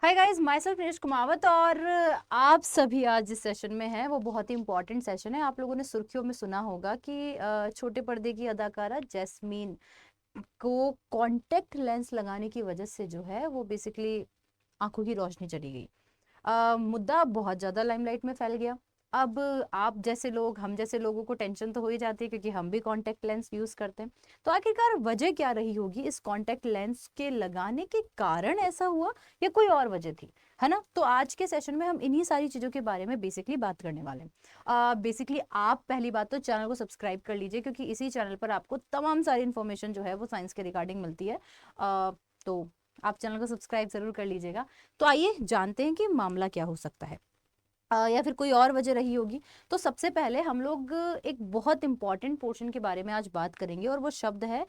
Hi guys, my self Neeraj Kumawat. और आप सभी आज जिस सेशन में हैं वो बहुत ही इंपॉर्टेंट सेशन है। आप लोगों ने सुर्खियों में सुना होगा कि छोटे पर्दे की अदाकारा जैस्मीन को कॉन्टेक्ट लेंस लगाने की वजह से जो है वो बेसिकली आंखों की रोशनी चली गई। मुद्दा बहुत ज़्यादा लाइमलाइट में फैल गया। अब आप जैसे लोग, हम जैसे लोगों को टेंशन तो हो ही जाती है क्योंकि हम भी कॉन्टेक्ट लेंस यूज़ करते हैं। तो आखिरकार वजह क्या रही होगी, इस कॉन्टेक्ट लेंस के लगाने के कारण ऐसा हुआ या कोई और वजह थी, है ना? तो आज के सेशन में हम इन्हीं सारी चीज़ों के बारे में बेसिकली बात करने वाले हैं। बेसिकली आप पहली बात तो चैनल को सब्सक्राइब कर लीजिए क्योंकि इसी चैनल पर आपको तमाम सारी इन्फॉर्मेशन जो है वो साइंस के रिगार्डिंग मिलती है। तो आप चैनल को सब्सक्राइब जरूर कर लीजिएगा। तो आइए जानते हैं कि मामला क्या हो सकता है, या फिर कोई और वजह रही होगी। तो सबसे पहले हम लोग एक बहुत इंपॉर्टेंट पोर्शन के बारे में आज बात करेंगे और वो शब्द है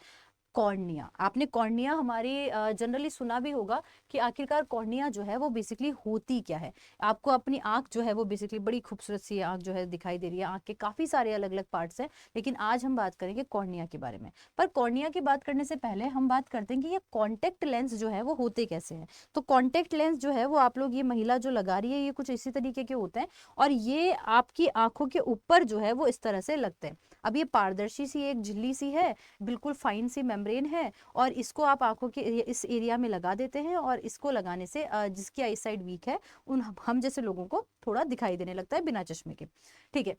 कॉर्निया। आपने कॉर्निया हमारी जनरली सुना भी होगा कि आखिरकार कॉर्निया जो है वो बेसिकली होती क्या है। आपको अपनी आंख जो है वो बेसिकली बड़ी खूबसूरत सी आंख जो है दिखाई दे रही है। आंख के काफी सारे अलग अलग पार्ट्स हैं, लेकिन आज हम बात करेंगे कॉर्निया के बारे में। पर कॉर्निया की बात करने से पहले हम बात करते हैं कि ये कॉन्टेक्ट लेंस जो है वो होते कैसे हैं। तो कॉन्टेक्ट लेंस जो है वो आप लोग, ये महिला जो लगा रही है, ये कुछ इसी तरीके के होते हैं और ये आपकी आंखों के ऊपर जो है वो इस तरह से लगते हैं। अब ये पारदर्शी सी एक झिल्ली सी है, बिल्कुल फाइन सी मेम्ब्रेन है, और इसको आप आंखों के इस एरिया में लगा देते हैं और इसको लगाने से जिसकी आई साइड वीक है उन हम जैसे लोगों को थोड़ा दिखाई देने लगता है बिना चश्मे के। ठीक है।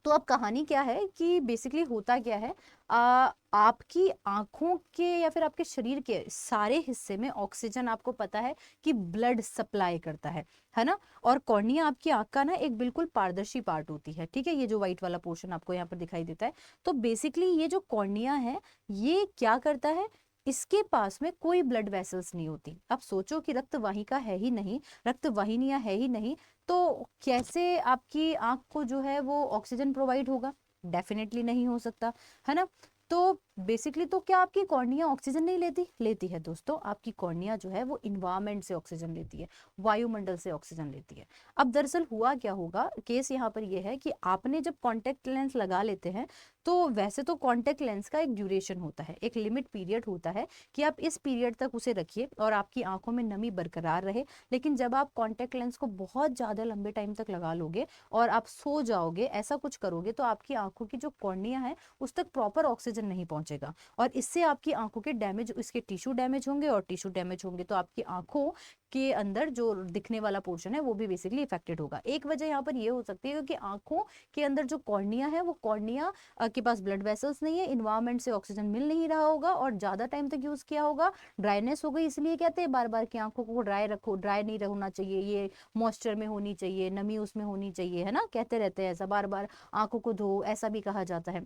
तो अब कहानी क्या है कि बेसिकली होता क्या है, आपकी आंखों के या फिर आपके शरीर के सारे हिस्से में ऑक्सीजन आपको पता है कि ब्लड सप्लाई करता है ना? और कॉर्निया आपकी आंख का ना एक बिल्कुल पारदर्शी पार्ट होती है। ठीक है, ये जो व्हाइट वाला पोर्शन आपको यहाँ पर दिखाई देता है। तो बेसिकली ये जो कॉर्निया है, ये क्या करता है, इसके पास में कोई ब्लड वेसल्स नहीं होती। अब सोचो कि रक्त वाहिका है ही नहीं, रक्त वाहिनियां है ही नहीं, तो कैसे आपकी आंख को जो है वो ऑक्सीजन प्रोवाइड होगा? डेफिनेटली नहीं हो सकता, है ना? तो बेसिकली तो क्या आपकी कॉर्निया ऑक्सीजन नहीं लेती? लेती है दोस्तों। आपकी कॉर्निया जो है वो इन्वायरमेंट से ऑक्सीजन लेती है, वायुमंडल से ऑक्सीजन लेती है। अब दरअसल हुआ क्या होगा, केस यहाँ पर ये है कि आपने जब कॉन्टेक्ट लेंस लगा लेते हैं तो वैसे तो कॉन्टेक्ट लेंस का एक ड्यूरेशन होता है, एक लिमिट पीरियड होता है कि आप इस पीरियड तक उसे रखिए और आपकी आंखों में नमी बरकरार रहे। लेकिन जब आप कॉन्टेक्ट लेंस को बहुत ज़्यादा लंबे टाइम तक लगा लोगे और आप सो जाओगे, ऐसा कुछ करोगे, तो आपकी आंखों की जो कॉर्निया है उस तक प्रॉपर ऑक्सीजन नहीं पहुंचेगा और इससे आपकी आंखों के डैमेज, इसके टिश्यू डैमेज होंगे और टिश्यू डैमेज होंगे तो आपकी आंखों के अंदर जो दिखने वाला पोर्शन है वो भी बेसिकली इफेक्टेड होगा। एक वजह यहाँ पर ये हो सकती है क्योंकि आंखों के अंदर जो कॉर्निया है वो कॉर्निया के पास ब्लड वेसल्स नहीं है, इन्वायरमेंट से ऑक्सीजन मिल नहीं रहा होगा और ज्यादा टाइम तक यूज किया होगा, ड्राइनेस हो गई। इसलिए कहते हैं बार बार की आंखों को ड्राई रखो, ड्राई नहीं होना चाहिए, ये मॉइस्चर में होनी चाहिए, नमी उसमें होनी चाहिए, है ना? कहते रहते हैं ऐसा, बार बार आंखों को धो, ऐसा भी कहा जाता है।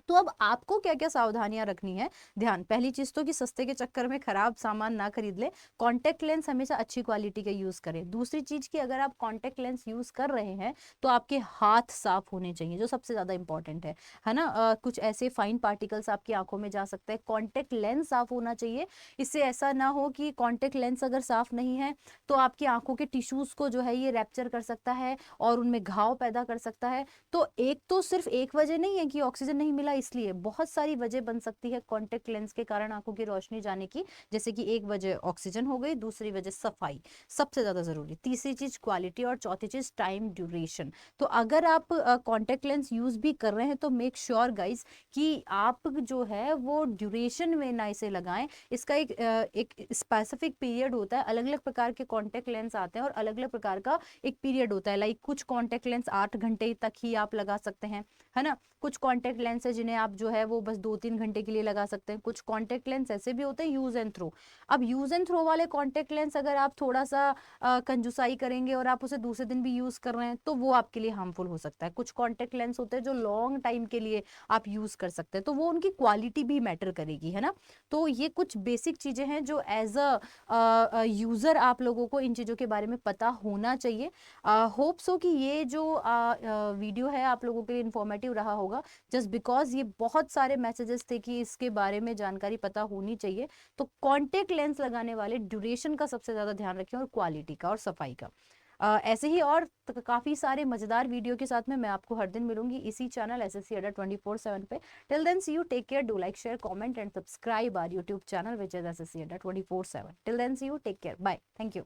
तो अब आपको क्या क्या सावधानियां रखनी है, ध्यान। पहली चीज तो कि सस्ते के चक्कर में खराब सामान ना खरीद ले। कॉन्टेक्ट लेंस हमेशा अच्छी क्वालिटी का यूज करें। दूसरी चीज कि अगर आप कॉन्टेक्ट लेंस यूज कर रहे हैं तो आपके हाथ साफ होने चाहिए, जो सबसे ज्यादा इंपॉर्टेंट है ना? कुछ ऐसे फाइन पार्टिकल्स आपकी आंखों में जा सकते हैं। कॉन्टेक्ट लेंस साफ होना चाहिए। इससे ऐसा ना हो कि कॉन्टेक्ट लेंस अगर साफ नहीं है तो आपकी आंखों के टिश्यूज को जो है ये रैप्चर कर सकता है और उनमें घाव पैदा कर सकता है। तो एक तो सिर्फ एक वजह नहीं है कि ऑक्सीजन नहीं मिला, इसलिए बहुत सारी वजह बन सकती है कॉन्टेक्ट लेंस के कारण आंखों की रोशनी जाने की। जैसे कि एक वजह ऑक्सीजन हो गई, दूसरी वजह सफाई, सबसे ज्यादा जरूरी, तीसरी चीज क्वालिटी और चौथी चीज टाइम ड्यूरेशन। तो अगर आप कॉन्टेक्ट लेंस यूज भी कर रहे हैं तो मेक श्योर गाइस कि आप जो है वो ड्यूरेशन में ना इसे लगाएं। इसका एक स्पेसिफिक पीरियड होता है। अलग अलग प्रकार के कॉन्टेक्ट लेंस आते हैं और अलग अलग प्रकार का एक पीरियड होता है। लाइक कुछ कॉन्टेक्ट लेंस 8 घंटे तक ही आप लगा सकते हैं, है ना? कुछ कॉन्टेक्ट लेंस है जिन्हें आप जो है वो बस 2-3 घंटे के लिए लगा सकते हैं। कुछ कॉन्टेक्ट लेंस ऐसे भी होते हैं यूज एंड थ्रो। अब यूज एंड थ्रो वाले कॉन्टेक्ट लेंस अगर आप थोड़ा सा कंजूसाई करेंगे और आप उसे दूसरे दिन भी यूज कर रहे हैं तो वो आपके लिए हार्मफुल हो सकता है। कुछ कॉन्टेक्ट लेंस होते हैं जो लॉन्ग टाइम के लिए आप यूज कर सकते हैं, तो वो उनकी क्वालिटी भी मैटर करेगी, है ना? तो ये कुछ बेसिक चीजें हैं जो एज अ यूजर आप लोगों को इन चीजों के बारे में पता होना चाहिए। होप सो कि ये जो वीडियो है आप लोगों के लिए इंफॉर्मेटिव रहा होगा। जस्ट बिकॉज ये बहुत सारे मैसेजेस थे कि इसके बारे में जानकारी पता होनी चाहिए। तो कॉन्टेक्ट लेंस लगाने वाले ड्यूरेशन का सबसे ज्यादा ध्यान रखें और क्वालिटी का और सफाई का। ऐसे ही और काफी सारे मजेदार वीडियो के साथ में मैं आपको हर दिन मिलूंगी इसी चैनल एसएससी अड्डा 24/7 पे। Till then see you, take care, do like, share, comment and subscribe our YouTube channel which is SSC Adda 24/7। Till then see you, take care, bye, thank you.